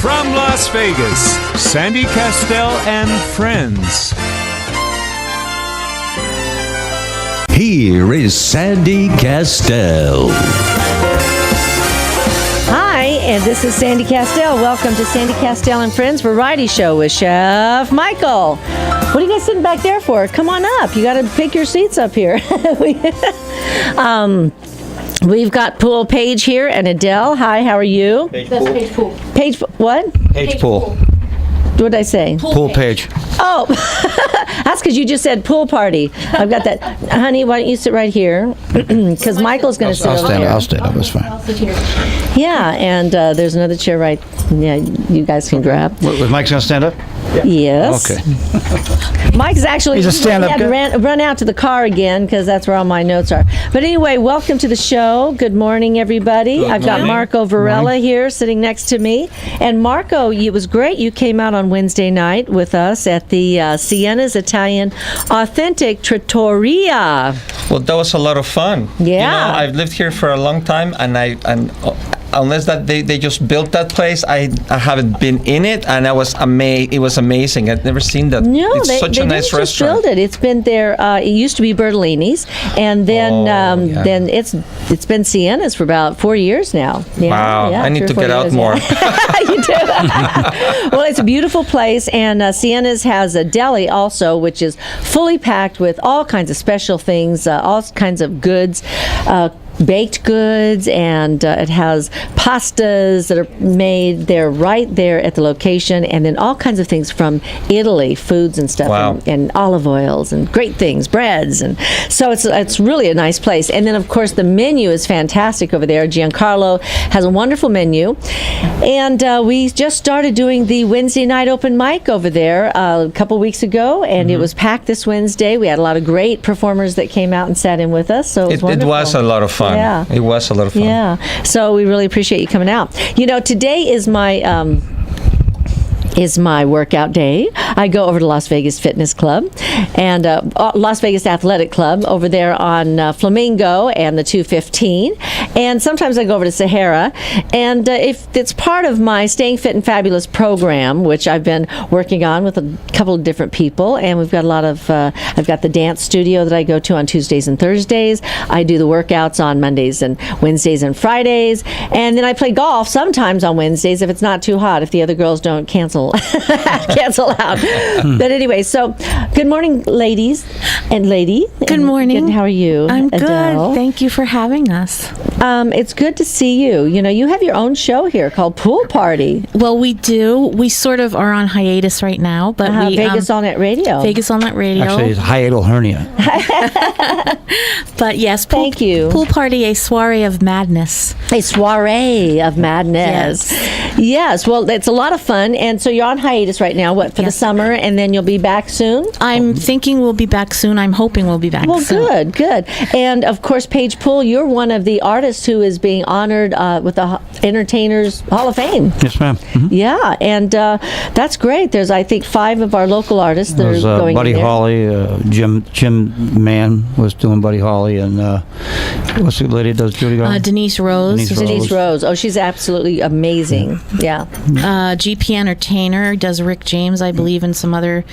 From Las Vegas, Sandy Kastel and friends. Here is Sandy Kastel. Hi, and this is Sandy Kastel. Welcome to Sandy Kastel and Friends Variety Show with Chef Michael. What are you guys sitting back there for? Come on up. You got to pick your seats up here. We've got Pool Paige here and Adele. Hi, how are you? Page Pool. Paige, what? Page Pool. What did I say? Pool Page. Oh, that's because you just said pool party. I've got that. Honey, why don't you sit right here? Because Michael's going to sit over here. I'll stand up. It's fine. Yeah, and there's another chair right. Yeah, you guys can grab. Was Mike's going to stand up? Yes. Okay. Mike's actually He's a stand-up he had to run out to the car again because that's where all my notes are. But anyway, welcome to the show. Good morning, everybody. I've got Marco Varela here sitting next to me. And Marco, it was great. You came out on Wednesday night with us at the Sienna's Italian Authentic Trattoria. Well, that was a lot of fun. Yeah. You know, I've lived here for a long time, and unless that they just built that place, I haven't been in it, and it was amazing. I'd never seen that. No, it's such a nice didn't just restaurant. build it. It's been there. It used to be Bertolini's, and then then it's been Sienna's for about 4 years now. Yeah, Wow, yeah, I need 3 or to 4 get out years, more. Yeah. You do. Well, it's a beautiful place, and Sienna's has a deli also, which is fully packed with all kinds of special things, all kinds of goods. Baked goods, and it has pastas that are made there right there at the location, and then all kinds of things from Italy, foods and stuff, Wow. and olive oils and great things, breads, and so it's really a nice place. And then of course the menu is fantastic over there. Giancarlo has a wonderful menu, and we just started doing the Wednesday night open mic over there a couple weeks ago, and it was packed this Wednesday. We had a lot of great performers that came out and sat in with us, so it was It was a lot of fun. Yeah. It was a lot of fun. Yeah. So we really appreciate you coming out. You know, today is my workout day. I go over to Las Vegas Fitness Club and Las Vegas Athletic Club over there on Flamingo and the 215. And sometimes I go over to Sahara. And if it's part of my Staying Fit and Fabulous program, which I've been working on with a couple of different people, and we've got a lot of, I've got the dance studio that I go to on Tuesdays and Thursdays. I do the workouts on Mondays and Wednesdays and Fridays. And then I play golf sometimes on Wednesdays if it's not too hot, if the other girls don't cancel out. But anyway, so good morning, ladies and lady. Good morning. How are you? I'm Adele? good. Thank you for having us. It's good to see you. You know, you have your own show here called Pool Party. Well, we do. We sort of are on hiatus right now, but we Vegas All Net Radio. Vegas All Net Radio. Actually, it's hiatal hernia. But yes, Thank you. Pool Party, a soiree of madness. A soiree of madness. Yes. Well, it's a lot of fun, and so you're on hiatus right now. What, for the summer, and then you'll be back soon? I'm thinking we'll be back soon. I'm hoping we'll be back soon. Well, good. And of course, Paige Poole, you're one of the artists who is being honored with the Entertainers Hall of Fame. Yes, ma'am. Mm-hmm. Yeah, and that's great. There's, I think, 5 of our local artists that are going Buddy in there. Holly, Jim Mann was doing Buddy Holly, and what's the lady that does Judy Garland? Denise Rose. Denise Rose. Oh, she's absolutely amazing. Yeah. GP Entertainer does Rick James, I believe, and some other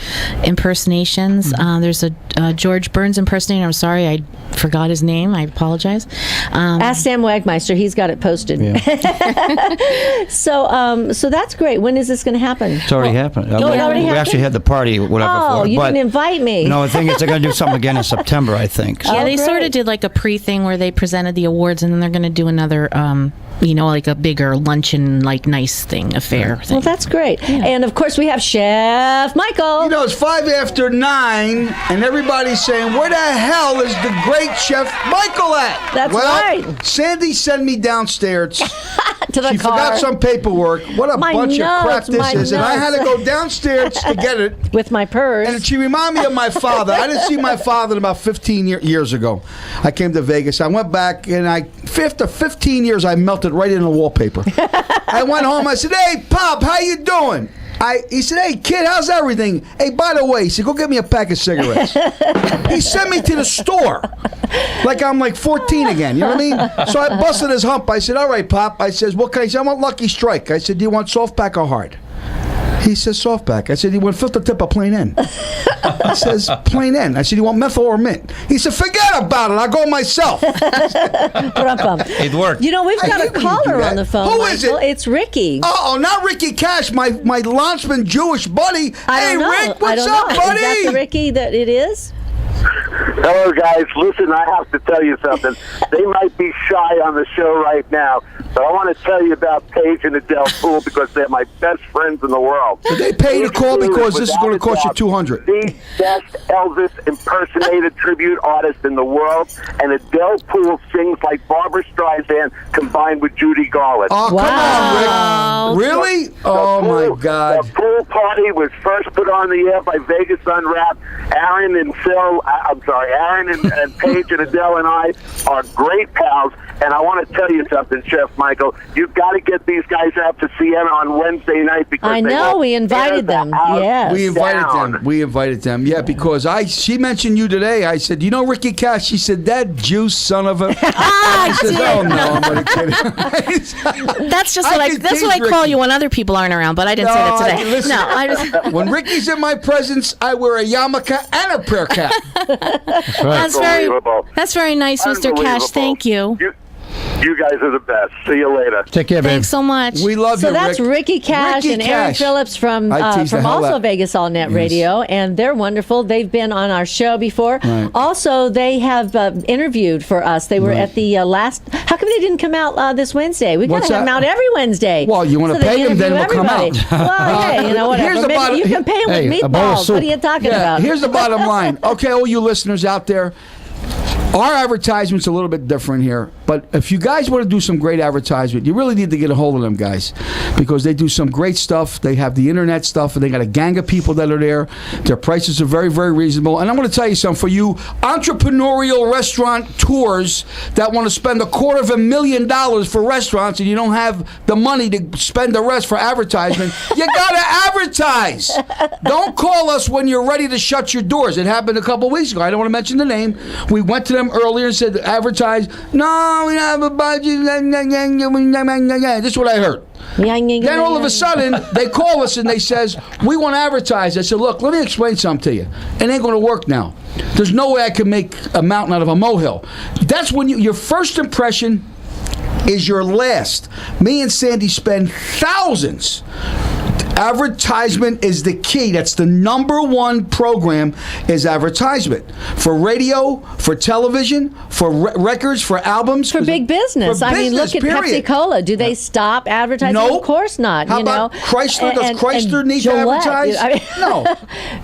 impersonations. There's a George Burns impersonator. I'm sorry, I forgot his name. I apologize. Ask Sam Wagmeister. He's got it posted. Yeah. So that's great. When is this going to happen? It's already happened. it already We happened? actually had the party, whatever. Oh, for it, you but didn't invite me. No, the thing is, they're going to do something again in September, I think. So. Yeah, they sort great. of did like a pre-thing where they presented the awards, and then they're going to do another, like a bigger luncheon, like nice affair thing. Well, that's great. And of course, we have Chef Michael. You know, it's 9:05, and everybody's saying, where the hell is the great Chef Michael at? That's right. Sandy sent me downstairs. to the She car. forgot some paperwork. What a My bunch of crap notes, my this is. And I had to go downstairs to get it. with my purse. And she reminded me of my father. I didn't see my father about 15 years ago. I came to Vegas. I went back, and after 15 years, I melted right in the wallpaper. I went home. I said, hey, Pop, how you doing? He said, "Hey, kid, how's everything? Hey, by the way," he said, "go get me a pack of cigarettes." He sent me to the store. Like I'm like 14 again, you know what I mean? So I busted his hump. I said, "All right, Pop." I says, "What can I say?" "I want Lucky Strike." I said, "Do you want soft pack or hard?" He says, "Soft pack." I said, "You want filter tip or plain end?" He says, "Plain end." I said, "You want methyl or mint?" He said, "Forget about it. I'll go myself." It worked. You know, we've got a hate when you do caller that. on the phone. Who is Michael. it? It's Ricky. Oh, not Ricky Cash, my Lonsman Jewish buddy. I Hey, don't know. Rick, what's I don't up, know. buddy? Is that the Ricky that it is? Hello, guys. Listen, I have to tell you something. They might be shy on the show right now, but I want to tell you about Paige and Adele Poole because they're my best friends in the world. Did they pay to Paige call Poole because this is without going to a cost you doubt, $200? The best Elvis impersonator tribute artist in the world, and Adele Poole sings like Barbara Streisand combined with Judy Garland. Oh, Wow. come on, Rick. Really? Oh, my God. The pool party was first put on the air by Vegas Unwrapped. Aaron and Paige and Adele and I are great pals. And I want to tell you something, Chef Michael. You've got to get these guys out to Siena on Wednesday night because I they know, will we invited tear them. the house Yes. We invited down. them. We invited them. Yeah, because she mentioned you today. I said, "You know Ricky Cash?" She said, "That Jew son of a." I said, "Oh no, I'm only kidding." That's just I what can that's what I tease call Ricky. you when other people aren't around. But I didn't say that today. listen, No, I just. when Ricky's in my presence, I wear a yarmulke and a prayer cap. Unbelievable. That's very nice, Mr. Cash. Unbelievable. Thank you. You guys are the best. See you later. Take care, babe. Thanks so much. We love So you, that's Rick. Ricky Cash Ricky and Aaron Cash. Phillips from I tease the hell also out. Vegas All Net Radio, and they're wonderful. They've been on our show before. Right. Also, they have interviewed for us. They were at the last. How come they didn't come out this Wednesday? We got What's to have them that? out every Wednesday. Well, you wanna so they pay 'em, then interview we'll come everybody. out. Well, hey, you know, whatever. Here's the Maybe bottom- you can pay them Hey, with a bowl of meatballs. soup. What are you talking Yeah, about? here's the bottom line. Okay, all you listeners out there, our advertisement's a little bit different here. But if you guys want to do some great advertisement, you really need to get a hold of them guys because they do some great stuff. They have the internet stuff, and they got a gang of people that are there. Their prices are very, very reasonable. And I'm going to tell you something. For you entrepreneurial restaurant tours that want to spend $250,000 for restaurants and you don't have the money to spend the rest for advertisement, you got to advertise. Don't call us when you're ready to shut your doors. It happened a couple weeks ago. I don't want to mention the name. We went to them earlier and said, advertise. No, we don't have a budget. This is what I heard. Then all of a sudden, they call us and they says, "We want to advertise." I said, "Look, let me explain something to you. It ain't going to work now. There's no way I can make a mountain out of a molehill." That's when your first impression is your last. Me and Sandy spend thousands. Advertisement is the key. That's the number one program is advertisement. For radio, for television, for records, for albums. For big business. For I mean, business, look at period. Pepsi Cola. Do they stop advertising? Nope. Of course not. How you about know? Chrysler? Does Chrysler need to Gillette, advertise? I mean, No.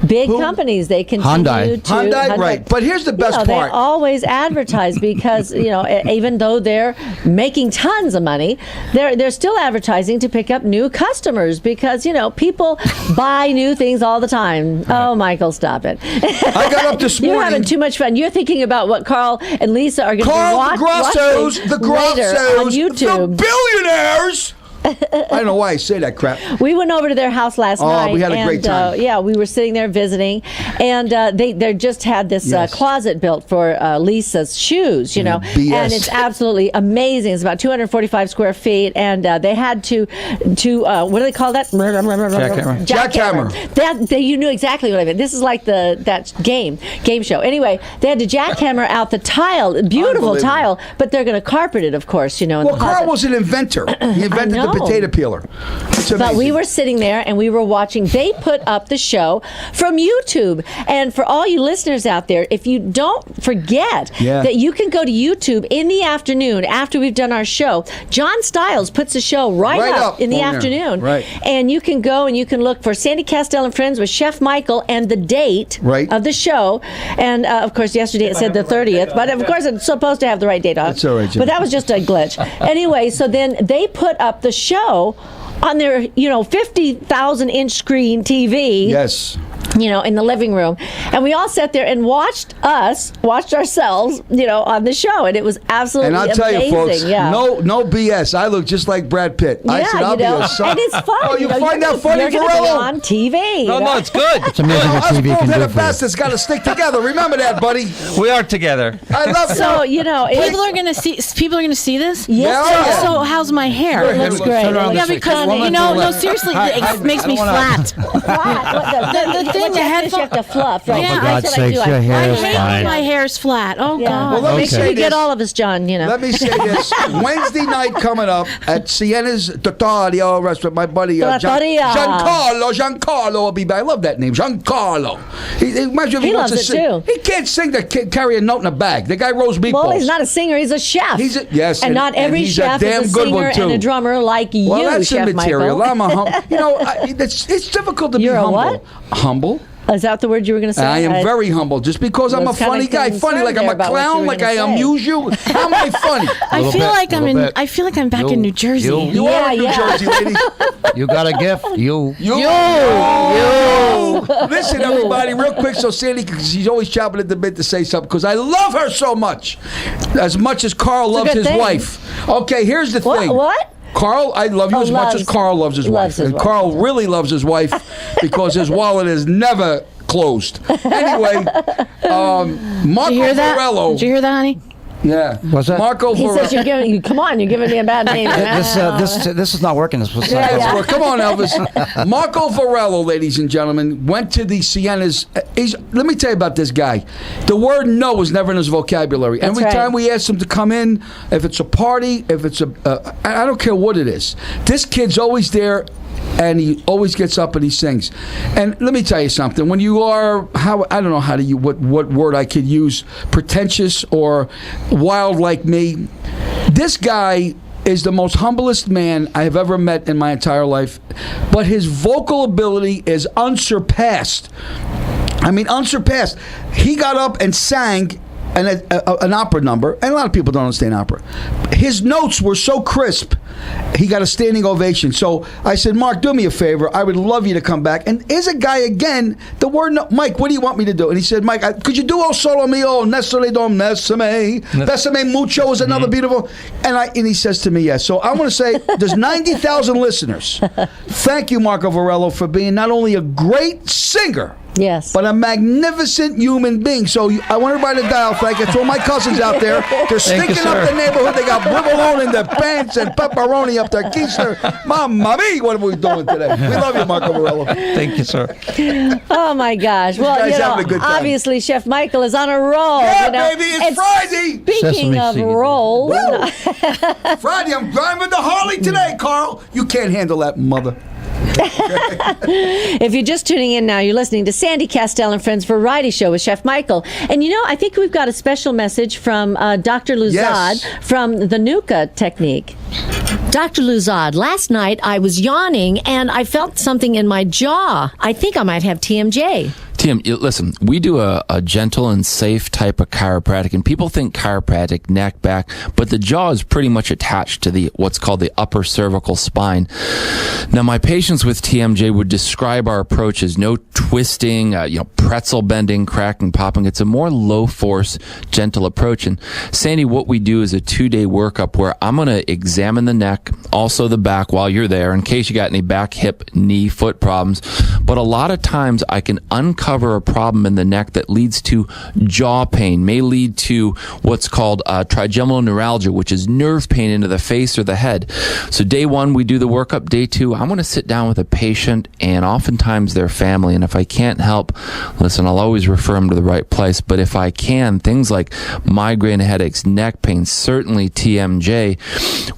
Big Who? companies, they continue Hyundai. to... Hyundai, right. But here's the best They part. always advertise because, even though they're making tons of money, they're still advertising to pick up new customers because, people buy new things all the time. Oh, Michael, stop it. I got up this You're morning. having too much fun. You're thinking about what Carl and Lisa are going to be Carl, watching the later on Grossos, YouTube. the billionaires. I don't know why I say that crap. We went over to their house last night. we had a and, great time. We were sitting there visiting, and they just had this Yes. closet built for Lisa's shoes, BS. and it's absolutely amazing. It's about 245 square feet, and they had to what do they call that? Jackhammer. Jackhammer. You knew exactly what I meant. This is like that game show. Anyway, they had to jackhammer out the tile, beautiful Unbelievable. tile, but they're going to carpet it, of course, in Well, the closet. Carl was an inventor. He invented the know. potato peeler. It's But we amazing. were sitting there and we were watching. They put up the show from YouTube. And for all you listeners out there, if you don't forget that you can go to YouTube in the afternoon after we've done our show, John Stiles puts the show right up in the on there. afternoon. Right. And you can go and you can look for Sandy Kastel and Friends with Chef Michael and the date of the show. And of course, yesterday it said the 30th, but of course it's supposed to have the right date on. That's all right, Jim. But that was just a glitch. Anyway, so then they put up the show on their 50,000 inch screen TV. Yes. in the living room, and we all sat there and watched ourselves, on the show, and it was absolutely And I'll tell amazing. you, folks, yeah. no BS. I look just like Brad Pitt. I Yeah, said, I'll be a son. and it's fun. Oh, you find that funny, you're gonna be Varelo? on TV. No, it's good. It's amazing what Us TV can bald do headed for you. bastards got to stick together. Remember that, buddy. We are together. I love it. So People are gonna see. People are gonna see this. Yes, Yeah, yeah. So how's my hair? it looks great. Turn around Yeah, this way. because One no, left. seriously, it makes I me don't wanna- flat. the thing, the you headphone- have to fluff. Right? Yeah, For God's That's what I sakes, do. your I hair I is fluff. hate fine. when my hair's flat. Oh Yeah. God. Well, let me Make sure say you get this. all of us, John. Let me say this. Wednesday night coming up at Sienna's Trattoria restaurant. My buddy Trattoria. Giancarlo will be back. I love that name, Giancarlo. Imagine if He wants loves to it, sing. too. He can't sing to carry a note in a bag. The guy rolls meatballs. Well, he's not a singer; he's a chef. Yes, and not every he's a chef damn is a good one, singer too. and a drummer like you, Well, that's Chef immaterial. Michael. I'm it's difficult to You're be a humble. what? Humble. Is that the word you were going to say? I am very humble, just because I'm a was kinda funny guy. Funny, like I'm concerned a there about what you clown, were like gonna I say. amuse you. How am I funny? I Little feel bit, like I'm little in. bit. I feel like I'm back You- in New Jersey. you- You are in New Yeah. Jersey, lady. You got a gift? You. Listen, everybody, real quick, so Sandy, because she's always chopping at the bit to say something, because I love her so much as Carl loves good his thing. wife. Okay, here's the What? thing. What? Carl, I love you Oh, as much as loves. Carl loves his Loves wife. his And wife. Carl really loves his wife because his wallet is never closed. Anyway, Marco Did you hear that? Varello. Did you hear that, honey? Yeah. What's that? Marco He says you're giving you. Come on, you're giving me a bad name. This is not working. This was Well, come on, Elvis. Marco Varello, ladies and gentlemen, went to the Siennas. Let me tell you about this guy. The word no was never in his vocabulary. That's Every right. time we asked him to come in, if it's a party, if it's I don't care what it is. This kid's always there. And he always gets up and he sings. And let me tell you something. When you are, I don't know how to use what word I could use, pretentious or wild like me. This guy is the most humblest man I have ever met in my entire life. But his vocal ability is unsurpassed. I mean, unsurpassed. He got up and sang an opera number, and a lot of people don't understand opera. His notes were so crisp, he got a standing ovation. So I said, Mark, do me a favor. I would love you to come back. And here's a guy again, the word no, Mike, what do you want me to do? And he said, Mike, could you do O Solo Mio, Nestle Dom Nesame, Besame Mucho is another beautiful. And he says to me, yes. So I want to say, there's 90,000 listeners. Thank you, Marco Varello, for being not only a great singer, Yes. but a magnificent human being. So I want everybody to dial. Thank you to all my cousins out there. They're stinking up the neighborhood. They got provolone in their pants and pepperoni up their keister. Mamma mia, what are we doing today? We love you, Marco Varello. Thank you, sir. Oh my gosh. Well, guy's having a good time. obviously Chef Michael is on a roll. Yeah, you know? baby, it's And Friday. Speaking Sesame of seed. rolls, Friday, I'm driving the Harley today, Carl. You can't handle that, mother. if you're just tuning in now, you're listening to Sandy Kastel and Friends Variety Show with Chef Michael. And I think we've got a special message from Dr. Luzad Yes. from the Nuka technique. Dr. Luzad, last night I was yawning and I felt something in my jaw. I think I might have TMJ. Tim, listen, we do a gentle and safe type of chiropractic, and people think chiropractic, neck, back, but the jaw is pretty much attached to what's called the upper cervical spine. Now, my patients with TMJ would describe our approach as no twisting, pretzel bending, cracking, popping. It's a more low-force, gentle approach. And Sandy, what we do is a 2-day workup where I'm going to examine the neck, also the back while you're there, in case you got any back, hip, knee, foot problems. But a lot of times I can uncover a problem in the neck that leads to jaw pain, may lead to what's called trigeminal neuralgia, which is nerve pain into the face or the head. So day 1, we do the workup. Day 2, I want to sit down with a patient and oftentimes their family. And if I can't help, listen, I'll always refer them to the right place. But if I can, things like migraine headaches, neck pain, certainly TMJ,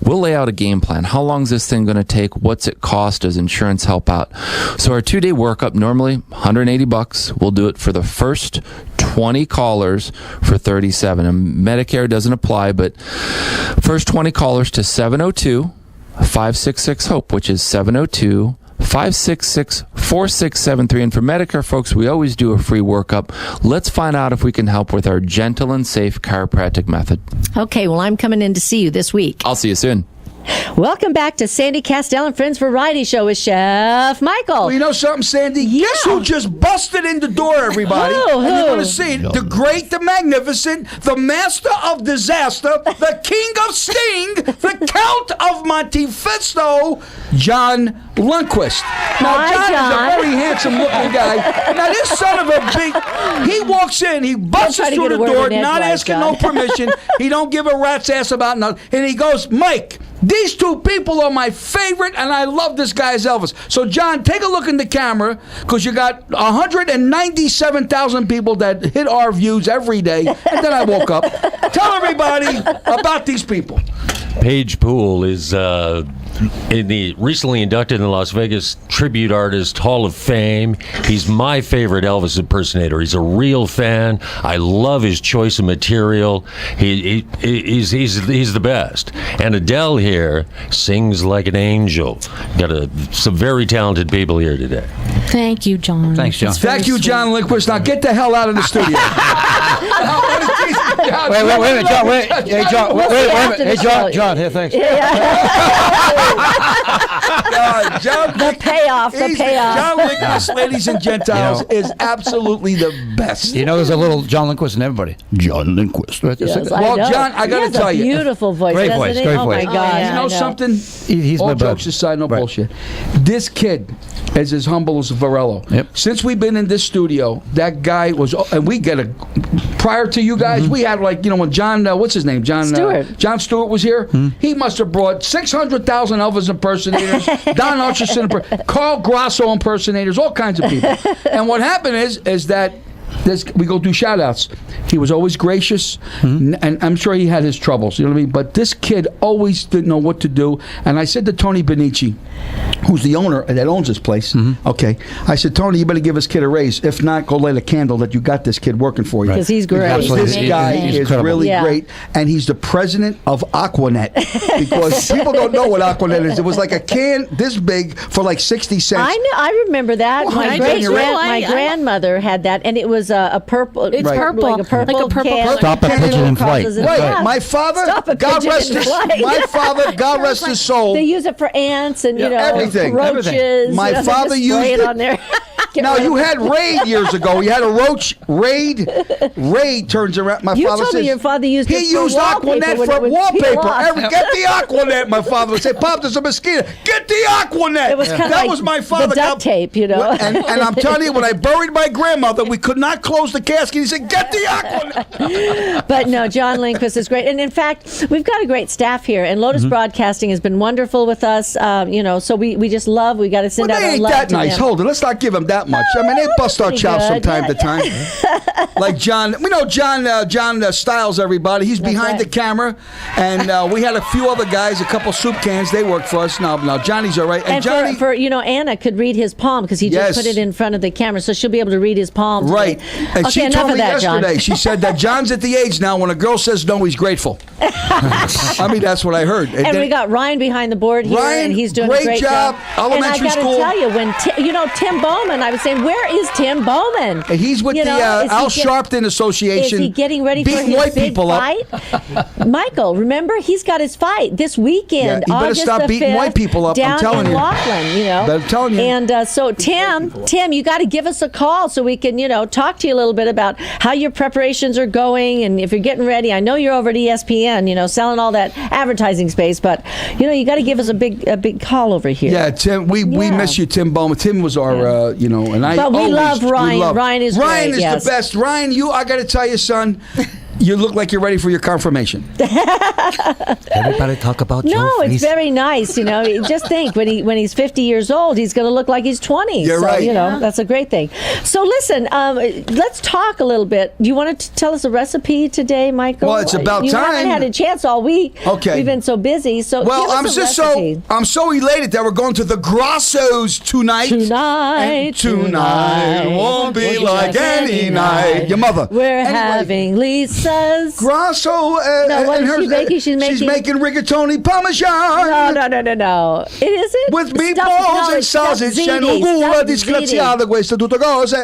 we'll lay out a game plan. How long is this thing going to take? What's it cost? Does insurance help out? So our 2-day workup, normally $180. We'll do it for the first 20 callers for $37. And Medicare doesn't apply, but first 20 callers to 702-566-HOPE, which is 702-566-4673. And for Medicare folks, we always do a free workup. Let's find out if we can help with our gentle and safe chiropractic method. Okay, well, I'm coming in to see you this week. I'll see you soon. Welcome back to Sandy Kastel and Friends Variety Show with Chef Michael. Well, you know something, Sandy? Yeah. Guess who just busted in the door, everybody? Who? And you're going to see it. The great, the magnificent, the master of disaster, the king of sting, the count of Montefisto, John Lundquist. Now, Hi, John is John. a very handsome-looking guy. Now, this son of a big... He walks in, he busts try to through get a the word door, in not edgewise, asking John. no permission. He don't give a rat's ass about nothing. And he goes, Mike... These two people are my favorite, and I love this guy as Elvis. So, John, take a look in the camera, because you got 197,000 people that hit our views every day. And then I woke up. Tell everybody about these people. Paige Poole is recently inducted in the Las Vegas Tribute Artist Hall of Fame. He's my favorite Elvis impersonator. He's a real fan. I love his choice of material. He's the best. And Adele here sings like an angel. Got some very talented people here today. Thank you, John. Thanks, John. That's very Thank you, sweet. John Lindquist. Now get the hell out of the studio. Wait a minute, John. Wait, hey, John. Wait a minute. Hey, John. Here, thanks. The payoff. John Lindquist, ladies and Gentiles, is absolutely the best. You know, there's a little John Lindquist in everybody. John Lindquist. Right? Yes, Well, know. John, I gotta He has tell you. a beautiful voice, Great doesn't voice, he? great Oh my voice. God! You know I something? He's All my bud. jokes aside, no Right. bullshit. This kid is as humble as Varello. Yep. Since we've been in this studio, that guy was, and we get a. Prior to you guys, we had when John, what's his name, John Stewart. John Stewart was here. He must have brought 600,000 Elvis impersonators, Don Archerson, Carl Grasso impersonators, all kinds of people. And what happened is that. We go do shout-outs. He was always gracious, and I'm sure he had his troubles, you know what I mean? But this kid always didn't know what to do. And I said to Tony Benici, who's the owner that owns this place, okay, I said, Tony, you better give this kid a raise. If not, go light a candle that you got this kid working for you. Because he's great. Absolutely. This guy He's is incredible. really Yeah. great, and he's the president of Aquanet. Because people don't know what Aquanet is. It was like a can this big for like 60 cents. I know. I remember that. Well, my I did, you're right. my grandmother had that, and it was a purple. It's Right. purple. like a purple, Like a purple can. color. Stop a pigeon in flight. Crosses it. Wait, Yeah. my father, Stop a God pigeon rest in his, flight. my father, God rest his soul. They use it for ants and everything. roaches. My they father just used spray it. on there. Get Now rid you of it. had Raid years ago. You had a roach. Raid turns around. My You father told me says your father used he it for used wallpaper Aquanet when for it would peel wallpaper. off. Get the Aquanet. My father would say, "Pop, there's a mosquito. Get the Aquanet." It was kind of that like was my father. the duct tape, you know. And I'm telling you, when I buried my grandmother, we could not close the casket. He said, "Get the Aquanet." But no, John Lindquist is great, and in fact, we've got a great staff here. And Lotus Broadcasting has been wonderful with us. So we just love. We got to send Well, out they our ain't love that to nice. them. Hold it. Let's not give them that much. I mean, they bust our pretty chops from good. time Yeah, to time. Like John, we know John Styles, everybody. He's behind right. the camera. And we had a few other guys, a couple soup cans. They worked for us. Now Johnny's all right. And Johnny. for Anna could read his palm because he Yes. just put it in front of the camera, so she'll be able to read his palm. today. Right. And Okay, she enough told of me that, John. yesterday, she said that John's at the age now when a girl says no, he's grateful. I mean, that's what I heard. And we got Ryan behind the board here, Ryan, and he's doing great a great job. Elementary and I school. got to tell you, when Tim Bowman, I was saying, where is Tim Bowman? And he's with You the know, is he Al get- Sharpton Association. Is he getting ready for beating his white big people fight? Michael, remember, he's got his fight this weekend. Yeah, you better August stop the beating 5th, white people up, I'm down telling in you. Laughlin, I'm telling you. And so, Tim, you got to give us a call so we can, talk to you a little bit about how your preparations are going, and if you're getting ready. I know you're over at ESPN, selling all that advertising space, but you got to give us a big call over here. Yeah, Tim, we miss you, Tim Bowman. Tim was our, and I. But we always, love Ryan. Ryan is Ryan great, is yes. the best. Ryan, I got to tell you, son. You look like you're ready for your confirmation. Everybody talk about No, Joe it's Face. very nice. Just think when he's 50 years old, he's going to look like he's 20. You're so, right. That's a great thing. So listen, let's talk a little bit. Do you want to tell us a recipe today, Michael? Well, it's about you time. haven't had a chance all week. Okay. We've been so busy. So Well, give us a recipe. I'm so elated that we're going to the Grossos tonight. And tonight won't be like any night. Your mother. We're Anyway, having Lisa's. Grosso. No, what is she making? She's making rigatoni parmesan. No. It isn't. With Stuffed- meatballs no, and it's stuffed sausage ziti, and ugula stuffed disgraziata, ziti. queste tutte cose.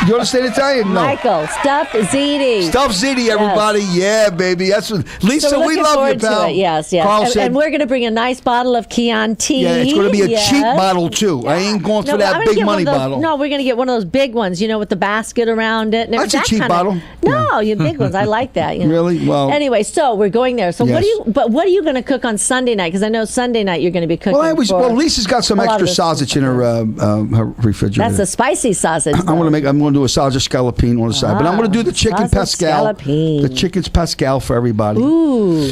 You understand Italian? No. Michael, stuffed ziti. Stuffed ziti, everybody. Yeah, baby. That's what, Lisa, So we're we looking love you, forward pal. to it. Yes, yes. Carl And, said, and we're going to bring a nice bottle of Chianti. yeah, it's going to be a Yes. cheap bottle, too. I ain't going for No, I'm that gonna big get one money of those- bottle. No, we're going to get one of those big ones, with the basket around it. And That's a that cheap kinda- bottle. No, you big ones. I like that. Really? Well. Anyway, so we're going there. So Yes. what are you going to cook on Sunday night? Because I know Sunday night you're going to be cooking. Well, Lisa's got some a lot extra of this- sausage in her refrigerator. That's a spicy sausage. I'm going to do a sausage scallopine on the side, but I'm going to do the chicken sausage pascal. scallopine. The chicken's pascal for everybody. Ooh.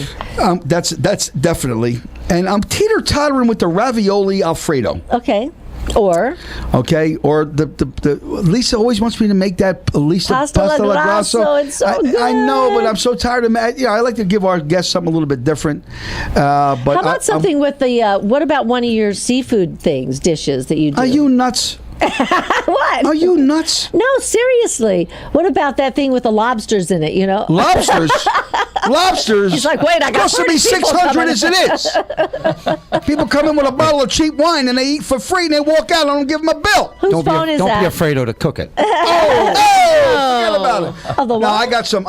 That's definitely. And I'm teeter-tottering with the ravioli Alfredo. Okay. Or Or the Lisa always wants me to make that Lisa Pasta alla grasso. It's so good. I know, but I'm so tired of I like to give our guests something a little bit different. But how about something with the? What about one of your seafood dishes that you do? Are you nuts? What? Are you nuts? No, seriously. What about that thing with the lobsters in it? Lobsters? Lobsters? He's like, wait, I got costing me 30 people $600 coming. as it is. People come in with a bottle of cheap wine and they eat for free and they walk out. I don't give them a bill. Whose Don't phone is be that? afraid to cook it. Forget about it. Oh, the No, what? I got some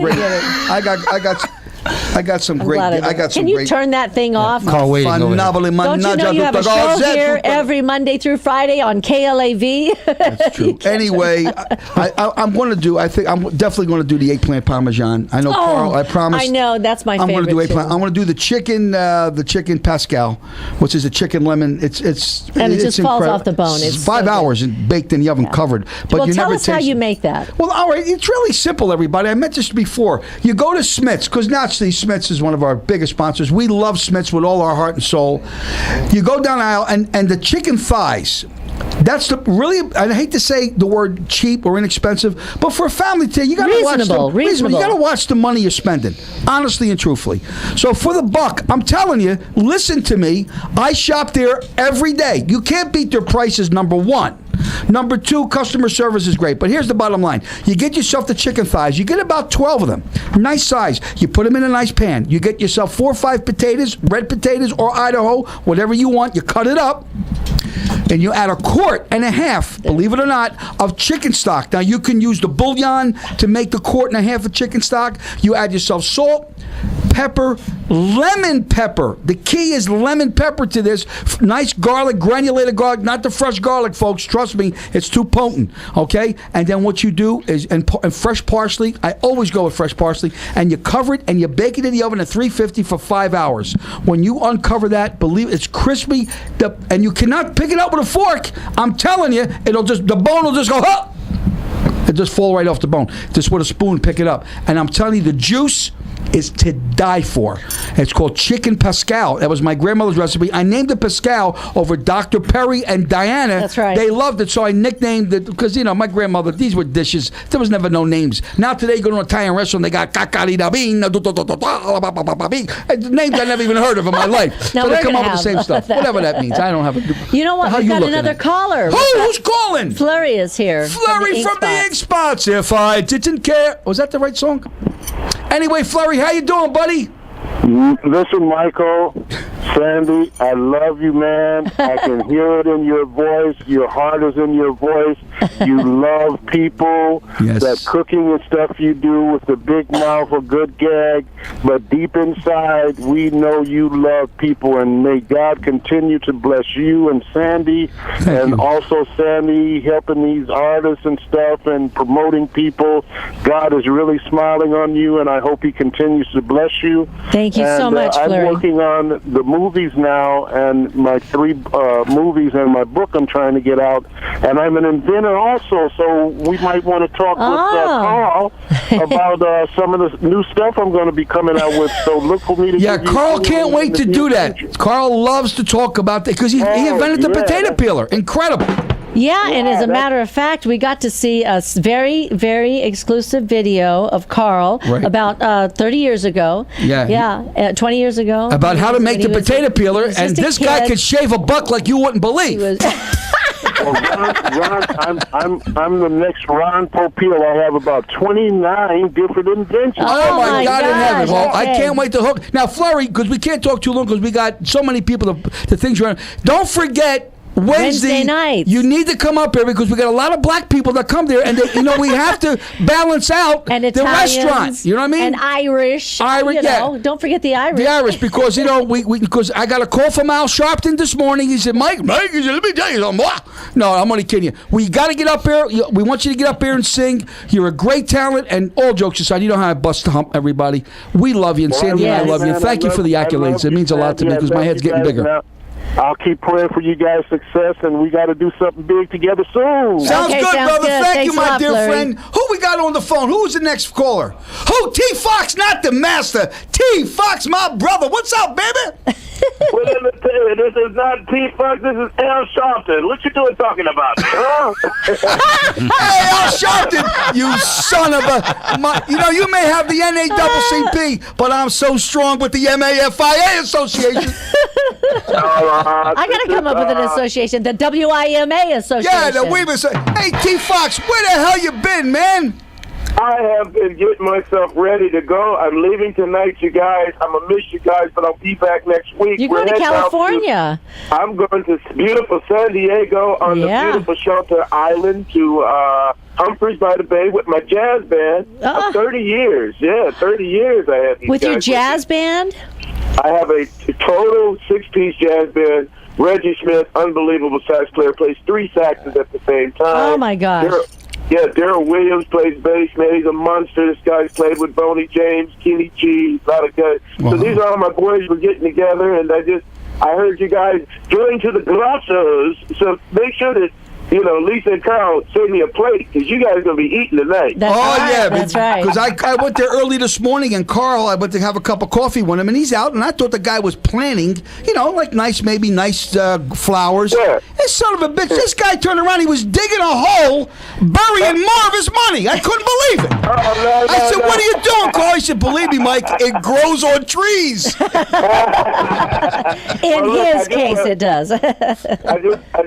great. I got some great. Glad I got some Can you great. turn that thing off? Call waiting over there. Don't you know you have a show here every Monday through Friday on KLAV? That's true. Anyway, I'm going to do. I think I'm definitely going to do the eggplant parmesan. I know, Carl. I promise. I know that's my I'm favorite. going to do eggplant. too. I'm going to do the chicken pascal, which is a chicken lemon. It's And it just falls incredible. off the bone. It's 5 so hours and baked in the oven, covered. But Well, you tell never us how taste you it. make that. Well, all right. It's really simple, everybody. I meant this before. You go to Smith's, because naturally Smith's is one of our biggest sponsors. We love Smith's with all our heart and soul. You go down the aisle, and the chicken thighs. That's I hate to say the word cheap or inexpensive, but for a family today, you got to watch reasonable. You got to watch the money you're spending, honestly and truthfully. So for the buck, I'm telling you, listen to me. I shop there every day. You can't beat their prices. Number one. Number two, customer service is great. But here's the bottom line. You get yourself the chicken thighs. You get about 12 of them. Nice size. You put them in a nice pan. You get yourself 4 or 5 potatoes, red potatoes or Idaho, whatever you want. You cut it up. And you add 1.5 quarts, believe it or not, of chicken stock. Now, you can use the bouillon to make the 1.5 quarts of chicken stock. You add yourself salt, pepper, lemon pepper. The key is lemon pepper to this. Nice garlic, granulated garlic, not the fresh garlic, folks. Trust me, it's too potent, okay? And then what you do is, and fresh parsley, I always go with fresh parsley, and you cover it and you bake it in the oven at 350 for 5 hours. When you uncover that, believe it's crispy, and you cannot pick it up with a fork. I'm telling you, the bone will just go, huh! It just fall right off the bone. Just with a spoon, pick it up. And I'm telling you, the juice is to die for. It's called chicken pascal. That was my grandmother's recipe. I named it pascal over Dr. Perry and Diana. That's right. They loved it, so I nicknamed it because, my grandmother, these were dishes. There was never no names. Now today, you go to an Italian restaurant, they got cacarina bean, names I never even heard of in my life. Now So we're they come gonna up with the same have stuff. that. Whatever that means. I don't have a... You know what? How We've you got looking another at? caller. Who's calling? Flurry is here. Flurry from the Ink Spots. If I didn't care. Was that the right song? Anyway, Flurry, how you doing, buddy? Listen, Michael, Sandy, I love you, man. I can hear it in your voice. Your heart is in your voice. You love people. Yes. That cooking and stuff you do with the big mouth, a good gag. But deep inside, we know you love people. And may God continue to bless you and Sandy. Thank you. Also, Sandy, helping these artists and stuff and promoting people. God is really smiling on you, and I hope he continues to bless you. Thank you so much, Flurry. I'm working on the movies now, and my 3 movies and my book I'm trying to get out. And I'm an inventor also, so we might want to talk with Carl about some of the new stuff I'm going to be coming out with. So look for me to Yeah, give you Carl some can't wait to in the do near that. future. Carl loves to talk about that because he invented the potato peeler. Incredible. Yeah, and as a that's- matter of fact, we got to see a very, very exclusive video of Carl Right. about 30 years ago. Yeah, 20 years ago. About how to make the potato peeler, he was and just a this guy kid. could shave a buck like you wouldn't He believe. was. Well, Ron, I'm the next Ron Popeil. I have about 29 different inventions. Oh, my God in heaven. gosh, Well, I okay. can't wait to hook. Now, Flurry, because we can't talk too long because we got so many people, the things around. Don't forget Wednesday nights. You need to come up here because we got a lot of black people that come there, and we have to balance out and the Italians, restaurant. You know what I mean? And Irish. Yeah. Don't forget the Irish. The Irish, because because I got a call from Al Sharpton this morning. He said, Mike, he said, let me tell you something. No, I'm only kidding you. We got to get up here. We want you to get up here and sing. You're a great talent, and all jokes aside, you know how I bust to hump everybody. We love you, and Sandy and I love you. Thank you for the accolades. It means a lot to me because my head's getting bigger. I'll keep praying for you guys' success, and we got to do something big together soon. Sounds good, brother. Good. Thank Thanks you, my dear Larry. friend. Who we got on the phone? Who is the next caller? Who? T. Fox, not the master. T. Fox, my brother. What's up, baby? Well, let me tell you, this is not T. Fox, this is Al Sharpton. What you doing talking about? Huh? Hey, Al Sharpton, you son of a... you may have the NAACP, but I'm so strong with the MAFIA Association. I got to come up with an association, the WIMA Association. Yeah, the Weaver. Hey, T. Fox, where the hell you been, man? I have been getting myself ready to go. I'm leaving tonight, you guys. I'm going to miss you guys, but I'll be back next week. You're going to California. I'm going to beautiful San Diego on the beautiful Shelter Island to Humphreys by the Bay with my jazz band. 30 years. Yeah, 30 years I have these with guys your jazz band? I have a total 6-piece jazz band. Reggie Smith, unbelievable sax player, plays 3 saxes at the same time. Oh, my gosh. Darryl Williams plays bass, man. He's a monster. This guy's played with Boney James, Kenny G, a lot of guys. Wow. So these are all my boys. We're getting together, and I heard you guys going to the Grossos, so make sure that, Lisa and Carl send me a plate, because you guys are going to be eating tonight. That's right. That's right. Because I went there early this morning, and Carl, I went to have a cup of coffee with him, and he's out, and I thought the guy was planning, like nice flowers. Yeah. This son of a bitch, this guy turned around, he was digging a hole, burying more of his money. I couldn't believe it. I said, what are you doing, Carl? He said, believe me, Mike, it grows on trees. In his case, it does. I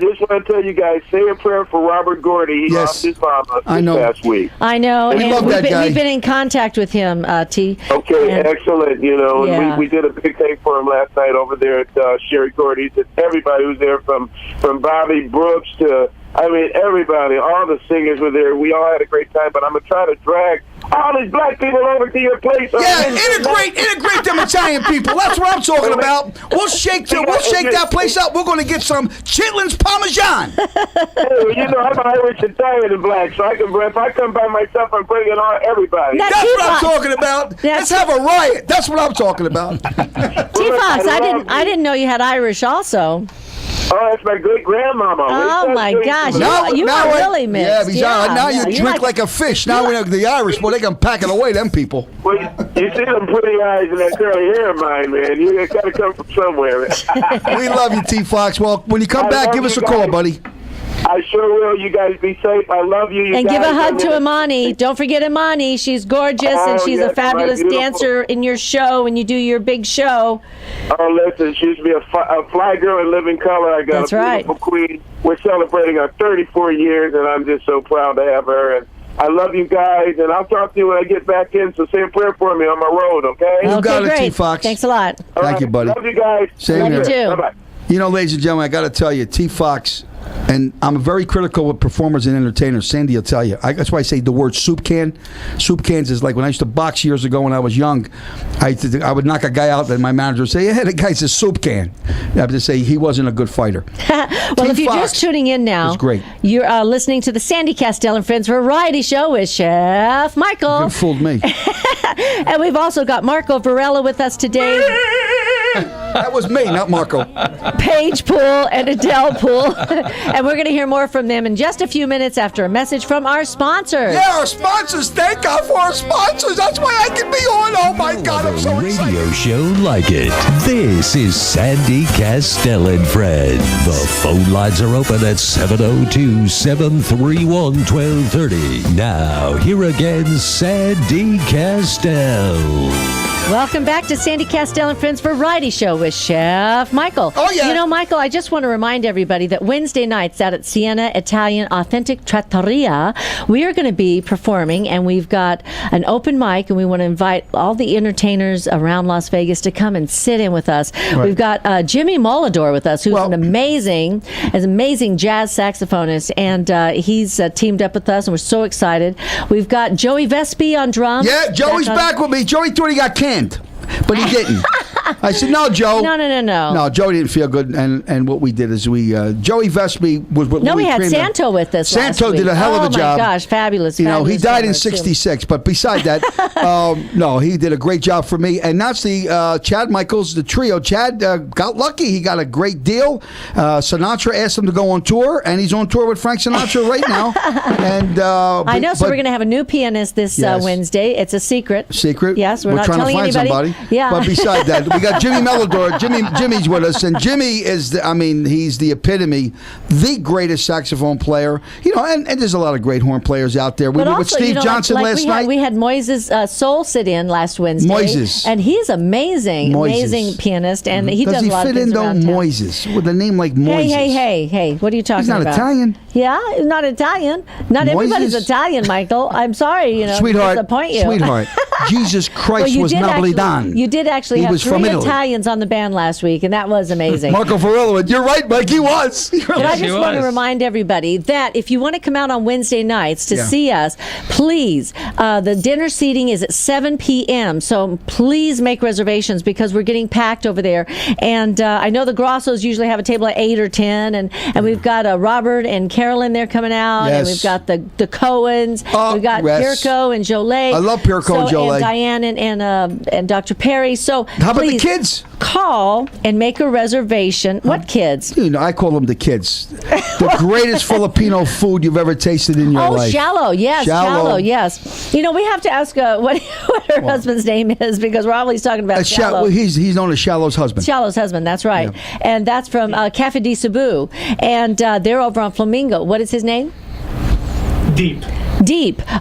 just want to tell you guys, say a prayer for Robert Gordy. He lost his mama this past week. I know. We love that guy. We've been in contact with him, T. Okay, excellent. And we did a big thing for him last night over there at Sherry Gordy's. And everybody was there from Bobby Brooks to, everybody, all the singers were there. We all had a great time, but I'm going to try to drag all these black people over to your place. Yeah, integrate them Italian people. That's what I'm talking about. We'll shake that place up. We're going to get some chitlins Parmesan. Hey, I'm Irish, Italian, and black, so if I come by myself, I'm bringing on everybody. That's what I'm talking about. Let's have a riot. That's what I'm talking about. T-Fox, I didn't know you had Irish also. Oh, that's my great grandmama. Oh my gosh, you are really mixed. Now you drink like a fish. Now we know the Irish, boy, they can pack it away. Them people. Well, you see them pretty eyes and that curly hair of mine, man. You got to come from somewhere. We love you, T. Fox. Well, when you come back, give us a call, buddy. I sure will. You guys be safe. I love you. And give a hug to Imani. Don't forget Imani. She's gorgeous, and she's a fabulous dancer in your show when you do your big show. Oh, listen, she used to be a fly girl in living color. I got a beautiful queen. We're celebrating our 34 years, and I'm just so proud to have her. And I love you guys, and I'll talk to you when I get back in, so say a prayer for me on my road, okay? You got it, great. T. Fox. Thanks a lot. Thank you, buddy. Love you guys. Same here. here. Too. Bye-bye. Ladies and gentlemen, I got to tell you, T. Fox, and I'm very critical with performers and entertainers. Sandy will tell you. That's why I say the word soup can. Soup cans is like when I used to box years ago when I was young. I would knock a guy out, and my manager would say, "Yeah, the guy's a soup can." I would just say he wasn't a good fighter. Well, if you're just tuning in now, great. You're listening to the Sandy Kastel and Friends Variety Show with Chef Michael. You fooled me. And we've also got Marco Varela with us today. That was me, not Marco. Paige Poole and Adele Poole. And we're going to hear more from them in just a few minutes after a message from our sponsors. Yeah, our sponsors. Thank God for our sponsors. That's why I can be on. Oh, my God, I'm so excited. Radio show like it. This is Sandy Kastel and Friends. The phone lines are open at 702-731-1230. Now, here again, Sandy Kastel. Welcome back to Sandy Kastel and Friends Variety Show with Chef Michael. Oh, yeah. You know, Michael, I just want to remind everybody that Wednesday nights out at Siena Italian Authentic Trattoria, we are going to be performing, and we've got an open mic, and we want to invite all the entertainers around Las Vegas to come and sit in with us. Right. We've got Jimmy Molador with us, who's an amazing jazz saxophonist, and he's teamed up with us, and we're so excited. We've got Joey Vespi on drums. Yeah, Joey's back with me. Joey thought he got canned, but he didn't. I said, no, Joe. No. No, Joey didn't feel good, and what we did is Joey Vespi was with No, Louis we had Prima. Santo with us last Santo week. did a hell of a job. Oh, my gosh, fabulous. You know, he fabulous died in drummer, too. '66, but beside that, no, he did a great job for me. And that's the Chad Michaels, the trio. Chad got lucky. He got a great deal. Sinatra asked him to go on tour, and he's on tour with Frank Sinatra right now. And I know, so we're going to have a new pianist this Wednesday. It's a secret. Secret? Yes, we're not trying telling to find anybody. somebody. Yeah. But beside that, we got Jimmy Melador. Jimmy's with us, and Jimmy is, he's the epitome, the greatest saxophone player. You know, and there's a lot of great horn players out there. We But were also, with Steve Johnson last night. We had Moises Soul sit in last Wednesday. Moises. And he's amazing pianist, and he does a lot of things around town. Moises with a name like Moises? Hey, what are you talking about? He's not Italian. Yeah, he's not Italian. Not everybody's Moises? Italian, Michael. I'm sorry, Sweetheart, to disappoint you. Sweetheart, Jesus Christ was Napolitan. You did actually He have was from 3 Italy. Italians on the band last week, and that was amazing. Marco Ferrillo, you're right, Mike, he was. But I just want to remind everybody that if you want to come out on Wednesday nights to see us, please, the dinner seating is at 7 p.m., so please make reservations because we're getting packed over there. And I know the Grossos usually have a table at 8 or 10, and we've got Robert and Carolyn there coming out, and we've got the Cohens, we've got Pirco and Jolie. I love Pirco and Jolie. And Diane and Dr. Perry. So how about the kids? Call and make a reservation. What kids? You know, I call them the kids. The greatest Filipino food you've ever tasted in your life. Shallow. Yes, shallow. Yes. You know, we have to ask what her husband's name is because we're always talking about Shallow. He's known as Shallow's husband. Shallow's husband, that's right. Yeah. And that's from Cafe di Cebu. And they're over on Flamingo. What is his name? Deep.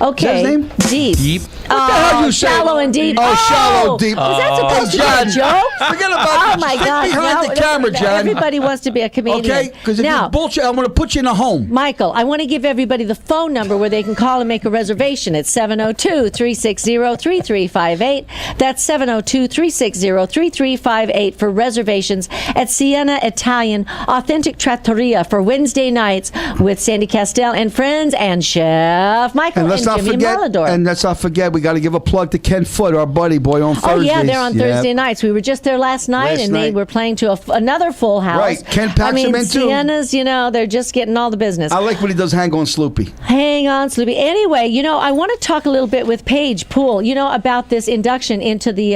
Okay. Is that his name? Deep. What the hell you say? Shallow and Deep. Shallow, Deep. Was that supposed to be a joke? Forget about that. Oh, my Stick God. behind the camera, John. Everybody wants to be a comedian. Okay? Because if you bullshit, I'm going to put you in a home. Michael, I want to give everybody the phone number where they can call and make a reservation. It's 702-360-3358. That's 702-360-3358 for reservations at Siena Italian Authentic Trattoria for Wednesday nights with Sandy Kastel and Friends and Chef Michael and Jimmy Molador. And let's not forget, we got to give a plug to Ken Foote, our buddy boy, on Thursdays. Oh, yeah, they're on Thursday nights. We were just there last night, they were playing to another full house. Right, Ken packs them in, too. Siena's, they're just getting all the business. I like when he does Hang On Sloopy. Hang on, Sloopy. Anyway, I want to talk a little bit with Paige Poole, about this induction into the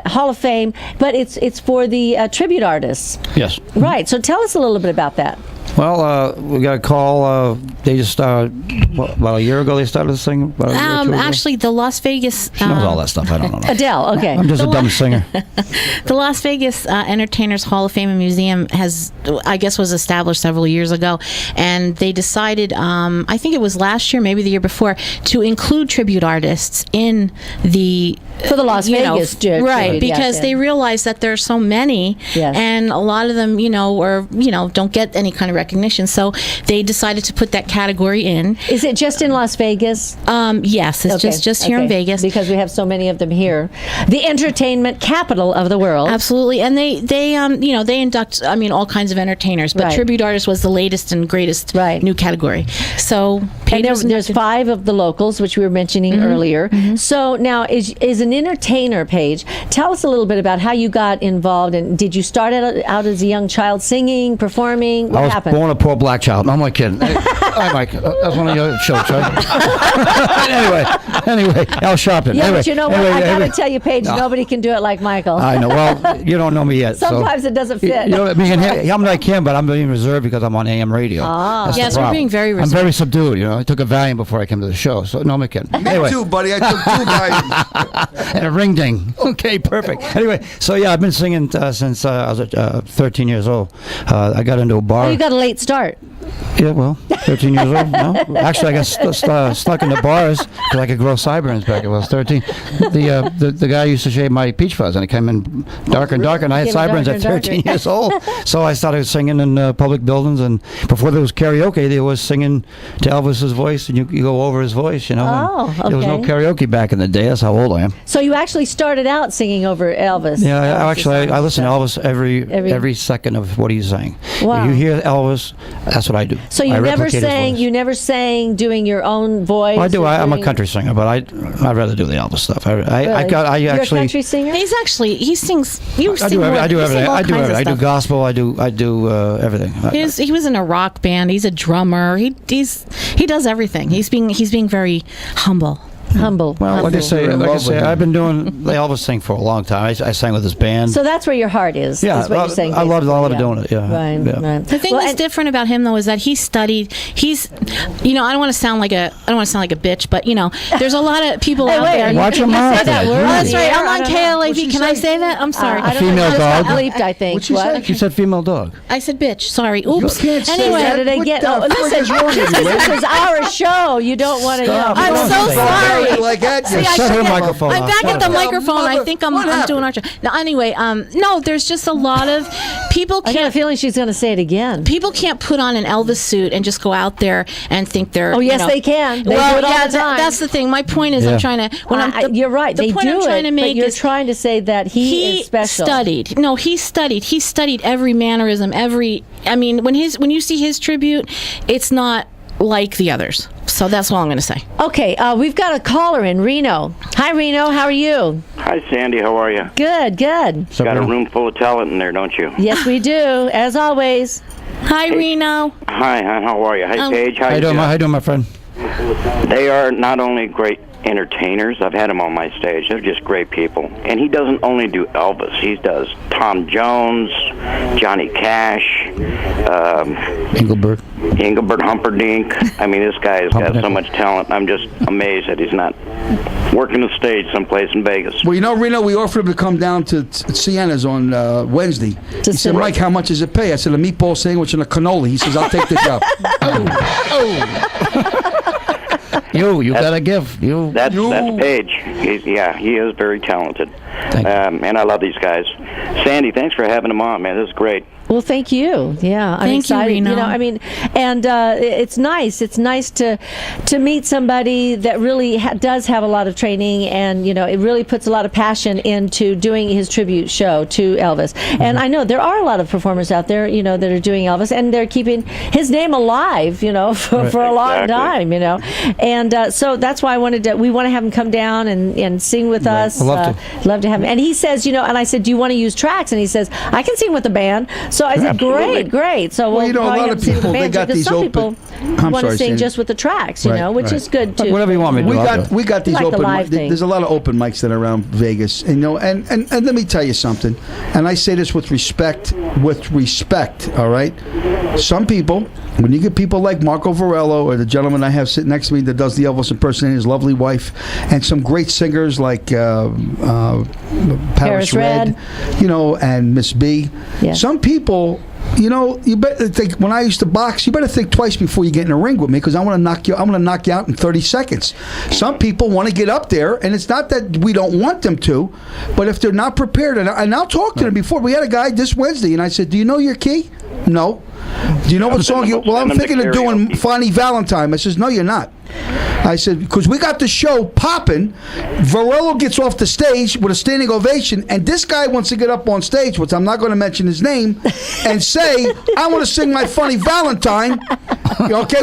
Hall of Fame, but it's for the tribute artists. Yes. Right, so tell us a little bit about that. Well, we got a call. They just about a year ago they started this thing. About a year or two ago. Actually, the Las Vegas. She knows all that stuff. I don't know. Adele. Okay. I'm just a dumb singer. The Las Vegas Entertainers Hall of Fame and Museum was established several years ago, and they decided, I think it was last year, maybe the year before, to include tribute artists in for the Las Vegas tribute, right? Because they realized that there are so many, and a lot of them, don't get any kind of recognition. So they decided to put that category in. Is it just in Las Vegas? Yes, it's just here in Vegas because we have so many of them here. The entertainment capital of the world. Absolutely, and they induct all kinds of entertainers, but tribute artist was the latest and greatest new category. So there's 5 of the locals, which we were mentioning earlier. Mm-hmm. So now is an entertainer, Paige. Tell us a little bit about how you got involved, and did you start out as a young child singing, performing? What happened? Born a poor black child. No, I'm not kidding. Hi, Mike. That's one of your shows, right? anyway, Al Sharpton. Yeah, anyway, but you know what? I got to tell you, Paige, nobody can do it like Michael. I know. Well, you don't know me yet. Sometimes it doesn't fit. I can, but I'm being reserved because I'm on AM radio. Yes, we're being very reserved. I'm very subdued. I took a Valium before I came to the show. So no, I'm kidding. Me too, buddy. I took 2 Valiums. And a ring ding. Okay, perfect. Anyway, so I've been singing since I was 13 years old. I got into a bar. Oh, you got a late start. Yeah, well, 13 years old. No, actually, I got stuck in the bars because I could grow sideburns back when I was 13. The guy used to shave my peach fuzz, and it came in darker and darker, and I had sideburns at 13 years old. So I started singing in public buildings, and before there was karaoke, they was singing to Elvis's voice, and you go over his voice, you know. Oh, okay. There was no karaoke back in the day. That's how old I am. So you actually started out singing over Elvis. Yeah, Elvis's I listen to songs. Elvis every second of what he's saying. Wow. You hear Elvis, that's what I do. So you never sang doing your own voice? Well, I do. I'm a doing- country singer, but I'd rather do the Elvis stuff. Really? You're a country singer? he sings. You I sing do more- everything. you sing all I do kinds of everything. I do stuff. gospel. I do everything. He was in a rock band. He's a drummer. He does everything. He's being very humble. Humble. Well, like I say, with him. I've been doing the Elvis thing for a long time. I sang with his band. So that's where your heart is. Yeah, is what you're saying. I love basically. doing it. Yeah, Right. yeah. Right. The thing that's different about him though is that he studied. He's, I don't want to sound like a bitch, but there's a lot of people out there. Watch your You mouth. say that then. word? Oh, that's right. Yeah, I'm I on don't know. KLAV. Can I say that? I'm sorry. I don't Female know. It just dog. got bleeped, I think. What'd she say? She said female dog. I said bitch. Sorry. Oops. can't say Anyway, that. Said it What again. the Oh, frick listen, is wrong with you, this lady? is our show. You don't want to. Stop. I'm Don't so say sorry. that. Like that. See, I Shut her should get- microphone I'm off. back Shut at the it off. microphone. I think I'm doing our job. Now, anyway, no, there's just a lot of people I got a can't. feeling she's going to say it again. People can't put on an Elvis suit and just go out there and think they're. Oh, yes, they can. They well, do it all yeah, the time. That's the thing. My point is, Yeah. I'm trying to. You're right. The They point do I'm trying it, to make but you're is trying to say that he is special. studied. No, he studied. He studied every mannerism. I mean, when you see his tribute, it's not like the others. So that's all I'm going to say. Okay, we've got a caller in Reno. Hi, Reno. How are you? Hi, Sandy. How are you? Good, good. Got a room full of talent in there, don't you? Yes, we do, as always. Hi, Reno. Hi, how are you? Hi, Paige. How you doing, my friend? They are not only great entertainers. I've had them on my stage. They're just great people. And he doesn't only do Elvis. He does Tom Jones, Johnny Cash, Engelbert Humperdinck. I mean, this guy has got so much talent. I'm just amazed that he's not working the stage someplace in Vegas. Well, Reno, we offered him to come down to Sienna's on Wednesday. He said, Mike, how much does it pay? I said, a meatball sandwich and a cannoli. He says, I'll take the job. You gotta give. That's Paige. He is very talented. And I love these guys. Sandy, thanks for having him on, man. This is great. Well, thank you. Yeah, I'm Thank you, excited. Reno. I mean, and it's nice. It's nice to meet somebody that really does have a lot of training, and it really puts a lot of passion into doing his tribute show to Elvis. And I know there are a lot of performers out there, that are doing Elvis, and they're keeping his name alive, for a long time, And so that's why we want to have him come down and sing with us. I'd love to. Love to have him. And he says, and I said, do you want to use tracks? And he says, I can sing with the band. So I said, Absolutely. great. So Well, we'll a lot of people, they got because these some open. people I'm want to sorry, sing Sandy. just with the tracks, Right, which right. is good too. Whatever you want me to do. We got these like the open live thing. There's a lot of open mics that are around Vegas, and let me tell you something. And I say this with respect. All right. Some people, when you get people like Marco Varello or the gentleman I have sitting next to me that does the Elvis impersonating, his lovely wife, and some great singers like Paris Red, and Miss B. Yeah. Some people. You better think. When I used to box, you better think twice before you get in a ring with me, because I'm going to knock you out in 30 seconds. Some people want to get up there, and it's not that we don't want them to, but if they're not prepared, and I'll talk to them before. We had a guy this Wednesday, and I said, "Do you know your key?" "No." "Do you know what song you?" "Well, I'm thinking of doing Funny Valentine." I says, "No, you're not." I said, because we got the show popping. Varello gets off the stage with a standing ovation, and this guy wants to get up on stage, which I'm not going to mention his name, and say, I want to sing my Funny Valentine,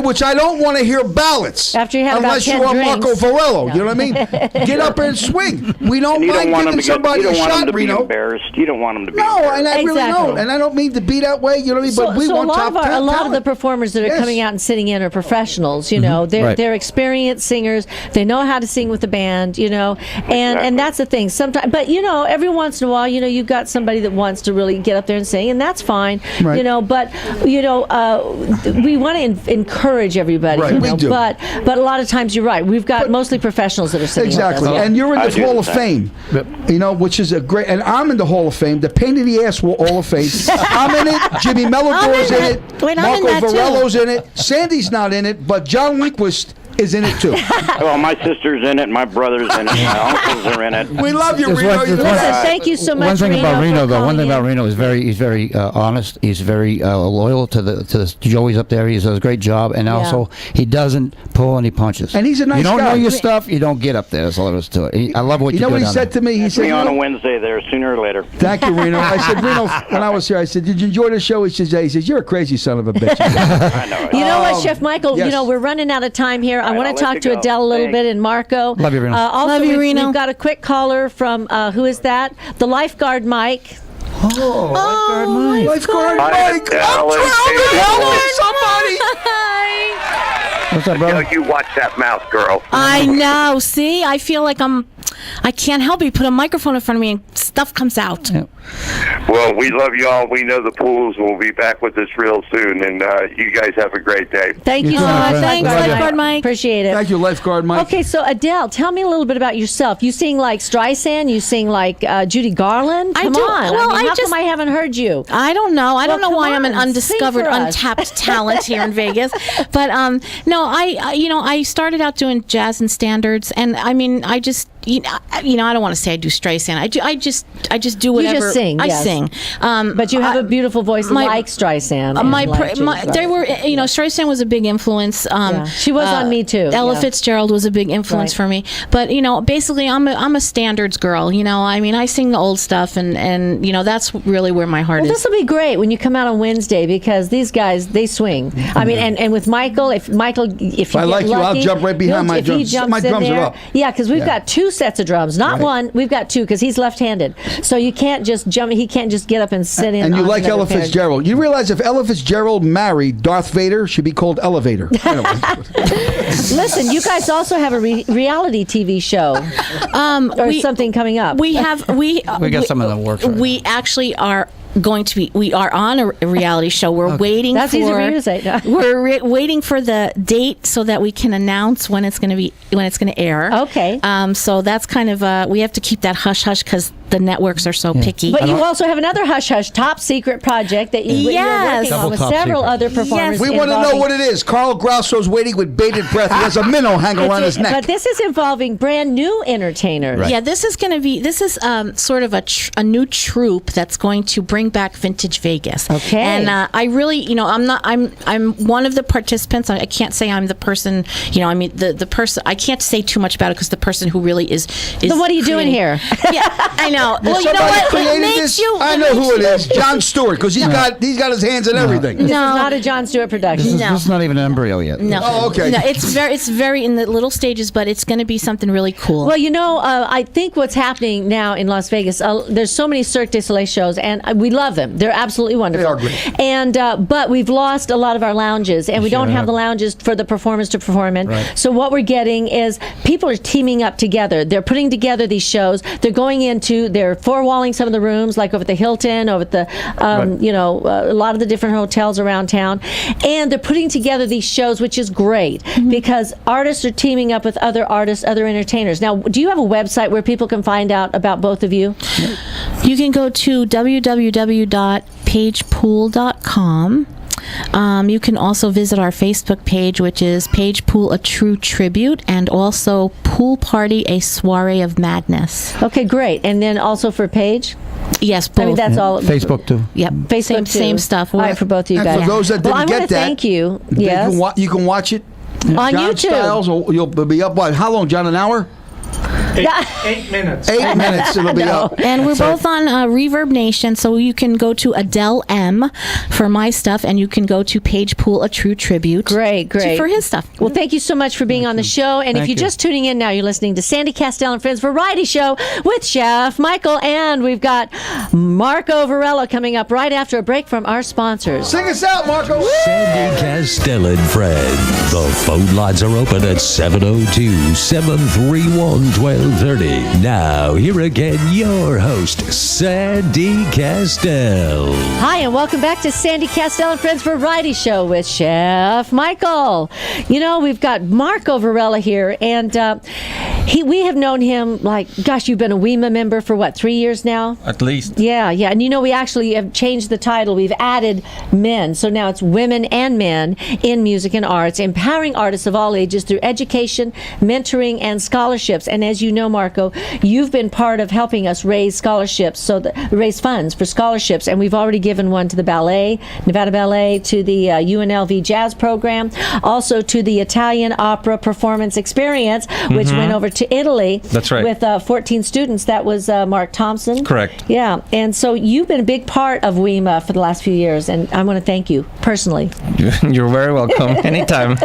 which I don't want to hear ballads. After you have unless about 10 you are drinks. Marco Varello, you know what I mean? Get up and swing. We don't And you mind don't want giving him to somebody a shot, to be Reno. embarrassed. You don't want him to be No, embarrassed. and I really Exactly. don't. And I don't mean to be that way, you know what I mean? But we so want a lot top of a lot of talent. the performers that are Yes. coming out and sitting in are professionals. They're Right. they're experienced singers. They know how to sing with the band. And that's the thing. Sometimes, but every once in a while, you've got somebody that wants to really get up there and sing, and that's fine. Right. But we want to encourage everybody. Right, you we know, do. But a lot of times you're right. We've got mostly professionals that are sitting Exactly, with us. and you're in I the do Hall the of same. Fame, you know, which is a great. And I'm in the Hall of Fame, the pain in the ass Hall of Fame. I'm in it. Jimmy Melodor's in it. Wait, I'm in Marco that too. Varello's in it. Sandy's not in it, but John Lindquist is in it too. Well, my sister's in it, my brother's in it, my uncles are in it. We love you, There's Reno. one- You're there's the one- best. Thank you so much. One thing Reno, about Reno, for though, one thing calling about in. Reno is he's very honest. He's very loyal to the Joey's up there. He does a great job, and also he doesn't pull any punches. And he's a nice You don't guy. know your stuff, you don't get up there. That's all there is to it. I love what You you know do what he down said there. to me? He said, Me on a "You know- Wednesday there, sooner or later. Thank you, Reno. I said, Reno, when I was here, I said, did you enjoy the show? He says, yeah. He says, you're a crazy son of a bitch. I know it. You know what, Chef Michael? yes. You know, we're running out of time here. I All right, want I'll to let talk you to go. Adele a little Thanks. bit and Marco. Love you, Reno. Also, Love you, Reno. We've got a quick caller from, who is that? The lifeguard, Mike. Lifeguard Hi, Mike. Adele and What's up, brother? You watch that mouth, girl. I know. See, I feel like I can't help it. You put a microphone in front of me and stuff comes out. Yeah. Well, we love y'all. We know the Pools will be back with us real soon, and you guys have a great day. Thank you You so too, my much. friend. Thanks, Love you. Lifeguard Mike. Appreciate it. Thank you, Lifeguard Mike. Okay, so Adele, tell me a little bit about yourself. You sing like Streisand. You sing like Judy Garland. I Come do. on. Well, how I just- come I haven't heard you? I don't know. I don't Well, know why come I'm an on, undiscovered, sing for us. untapped talent here in Vegas. But no, I started out doing jazz and standards, and I mean, I just I don't want to say I do Streisand. I just do whatever. You just sing. I yes. sing. But you have a beautiful voice like Streisand. and like Judy There Garland. were, Streisand was a big influence. Yeah. She was on me too. Ella Yeah. Fitzgerald was a big influence Right. for me. But basically, I'm a standards girl. I mean, I sing the old stuff, and that's really where my heart Well, is. this will be great when you come out on Wednesday because these guys they swing. I mean, and with Michael, if you I get like you, I'll lucky, jump right behind he'll- my if he drums. jumps My in drums are there- up. Yeah, because we've Yeah. got two sets of drums, not Right. one. We've got two because he's left-handed, so you can't just jump. He can't just get up and sit in. And you on like another Ella pair of- Fitzgerald. You realize if Ella Fitzgerald married Darth Vader, she'd be called Elevator. Anyway. Listen, you guys also have a reality TV show or something coming up. We got some of the works right We actually are going to be. We are on a reality show. We're waiting. That's for, easy for you to say. No. We're waiting for the date so that we can announce when it's going to air. Okay. So that's kind of we have to keep that hush hush because the networks are so picky. But you also have another hush hush top secret project that you're Yes. working on Double with top several secret. other performers. We want to know what it is. Carl Grasso's waiting with bated breath. He has a minnow hanging around his neck. But this is involving brand new entertainers. Yeah, this is sort of a new troupe that's going to bring back vintage Vegas. Okay. And I really, I'm one of the participants. I can't say I'm the person, I mean the person. I can't say too much about it because the person who really is. Then what are you doing creating- here? Yeah, I know. Did Well, you know somebody what? It created makes this? you. I know who it is. John Stewart, because he's got his hands in everything. This is not a John Stewart production. This is not even an embryo yet. No. Oh, okay. No, it's very in the little stages, but it's going to be something really cool. Well, I think what's happening now in Las Vegas, there's so many Cirque du Soleil shows, and we love them. They're absolutely wonderful. They are great. And but we've lost a lot of our lounges, and we don't have the lounges for the performers to perform in. Right. So what we're getting is people are teaming up together. They're putting together these shows. They're going they're four-walling some of the rooms, like over at the Hilton, over at the, a lot of the different hotels around town, and they're putting together these shows, which is great because artists are teaming up with other artists, other entertainers. Now, do you have a website where people can find out about both of you? You can go to www.pagepool.com. You can also visit our Facebook page, which is Page Pool, a True Tribute, and also Pool Party, a Soiree of Madness. Okay, great. And then also for Paige? Yes, both. I mean, that's all. Facebook too. Yep. Facebook Same too. stuff. All right, for both of you And guys. for those that well, didn't I get want to that, thank you. you Yes. can watch it On John YouTube. Styles, or you'll be up. What? How long, John? An hour? 8 minutes. 8 minutes. It'll be up. And we're both on Reverb Nation, so you can go to Adele M for my stuff, and you can go to Page Pool, a True Tribute. Great. For his stuff. Well, thank you so much for being on the show. And if you're just tuning in now, you're listening to Sandy Kastel and Friends Variety Show with Chef Michael. And we've got Marco Varela coming up right after a break from our sponsors. Sing us out, Marco. Sandy Kastel and Friends. The phone lines are open at 702-731-1260. 12:30. Now, here again, your host, Sandy Kastel. Hi, and welcome back to Sandy Kastel and Friends Variety Show with Chef Michael. You know, we've got Marco Varela here, and we have known him you've been a WEMA member for 3 years now? At least. Yeah. And you know, we actually have changed the title. We've added men. So now it's women and men in music and arts, empowering artists of all ages through education, mentoring, and scholarships. And as you know, Marco, you've been part of helping us raise scholarships, raise funds for scholarships. And we've already given one to the ballet, Nevada Ballet, to the UNLV Jazz Program, also to the Italian Opera Performance Experience, which went over to Italy. That's right. With 14 students. That was Mark Thompson. Correct. Yeah. And so you've been a big part of WEMA for the last few years, and I want to thank you personally. You're very welcome. Anytime.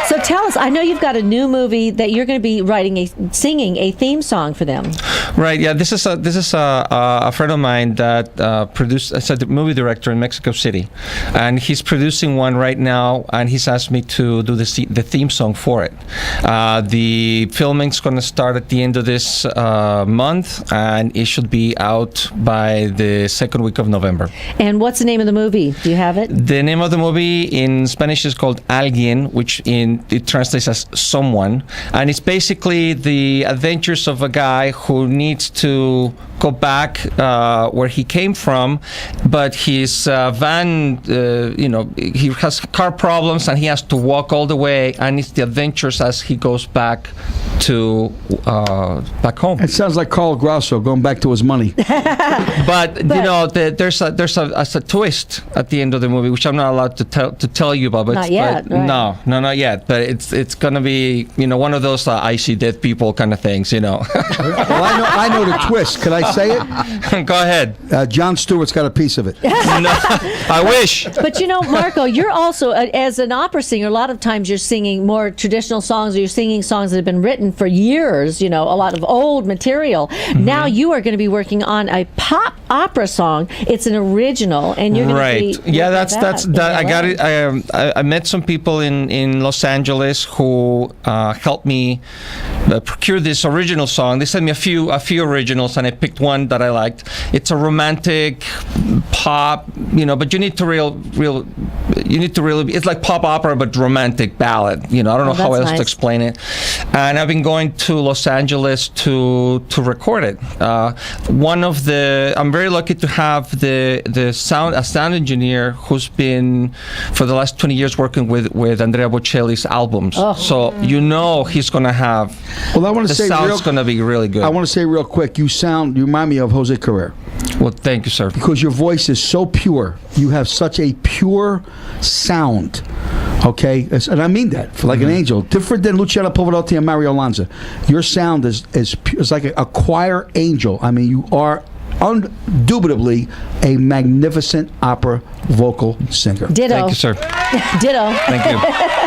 So tell us, I know you've got a new movie that you're going to be singing a theme song for them. Right. Yeah. This is a friend of mine that produced. It's a movie director in Mexico City, and he's producing one right now. And he's asked me to do the theme song for it. The filming's going to start at the end of this month, and it should be out by the second week of November. And what's the name of the movie? Do you have it? The name of the movie in Spanish is called Alguien, which it translates as someone, and it's basically the adventures of a guy who needs to go back where he came from, but his van, he has car problems and he has to walk all the way, and it's the adventures as he goes back to back home. It sounds like Carl Grosso going back to his money. but you know, there's a twist at the end of the movie, which I'm not allowed to tell you about. But not yet. Right? No, not yet. But it's gonna be one of those I see dead people kind of things. Well, I know the twist. Could I say it? Go ahead. Jon Stewart's got a piece of it. No, I wish. But Marco, you're also, as an opera singer, a lot of times you're singing more traditional songs, or you're singing songs that have been written for years, a lot of old material. Mm-hmm. Now you are going to be working on a pop opera song. It's an original, and you're going to be... Yeah, that's that. I got it. I met some people in Los Angeles who helped me procure this original song. They sent me a few originals, and I picked one that I liked. It's a romantic pop, but you need to really. It's like pop opera, but romantic ballad. I don't know how else to explain it. And I've been going to Los Angeles to record it. I'm very lucky to have a sound engineer who's been for the last 20 years working with Andrea Bocelli's albums. Oh. So he's going to have. Well, I want to say the sound's going to be really good. I want to say real quick, you remind me of Jose Carrera. Well, thank you, sir. Because your voice is so pure. You have such a pure sound. Okay? And I mean that, for like an angel. Different than Luciano Pavarotti and Mario Lanza. Your sound is like a choir angel. I mean, you are undoubtedly a magnificent opera vocal singer. Ditto. Thank you, sir. Ditto. Thank you.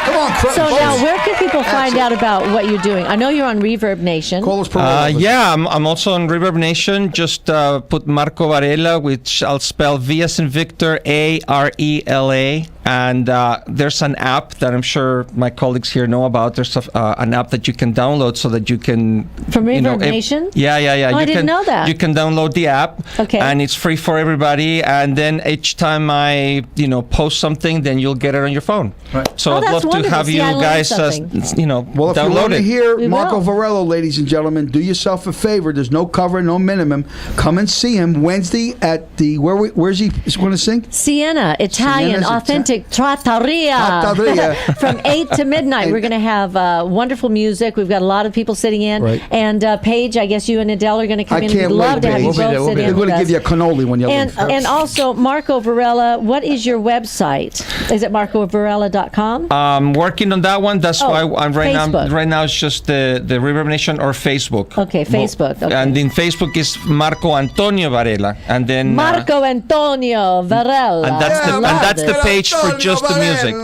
Come on, Chris. So now, where can people find out about what you're doing? I know you're on Reverb Nation. Yeah, I'm also on Reverb Nation. Just put Marco Varela, which I'll spell V as in Victor, Arela. And there's an app that I'm sure my colleagues here know about. There's an app that you can download so that you can... From Reverb Nation? Yeah. Oh, I didn't know that. You can download the app. Okay. And it's free for everybody. And then each time I, post something, then you'll get it on your phone. Right. So I'd love to have you guys, well, if download you want to hear Marco will. Varela, ladies and gentlemen, do yourself a favor. There's no cover, no minimum. Come and see him Wednesday at the where's he going to sing? Siena, Italian, authentic trattoria. From 8 to midnight. We're going to have wonderful music. We've got a lot of people sitting in. Right. And Paige, I guess you and Adele are going to come in. We'd love to have you both sit in. They're going to give you a cannoli when you leave. And also, Marco Varela, what is your website? Is it marcovarela.com? I'm working on that one. That's why I'm right Facebook. now. Right now, it's just the Reverb Nation or Facebook. Okay, Facebook. Okay. And in Facebook is Marco Antonio Varela, and then Marco Antonio Varela. And that's the page for just the music.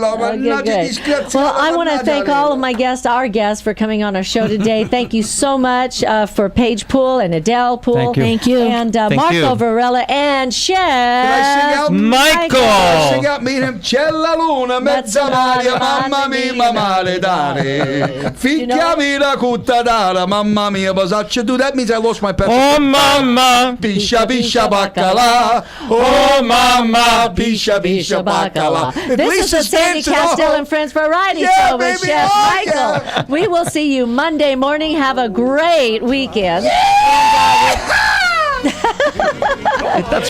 Good. Well, I want to thank all of my guests, our guests, for coming on our show today. Thank you so much for Paige Poole and Adele Poole. Thank you. And Marco Varela and Chef Michael. Sing out, meet him. C'è la luna, mezza Maria, mamma mia, male dare. Ficchiami la cuttadara, mamma mia, basaccia tu. That means I lost my pepper. Oh, mama. Piscia, piscia, baccalà. Oh, mama, piscia, piscia, baccalà. This is the Sandy Kastel and Friends Variety Show with baby, Chef oh, Michael. yeah. We will see you Monday morning. Have a great weekend. That's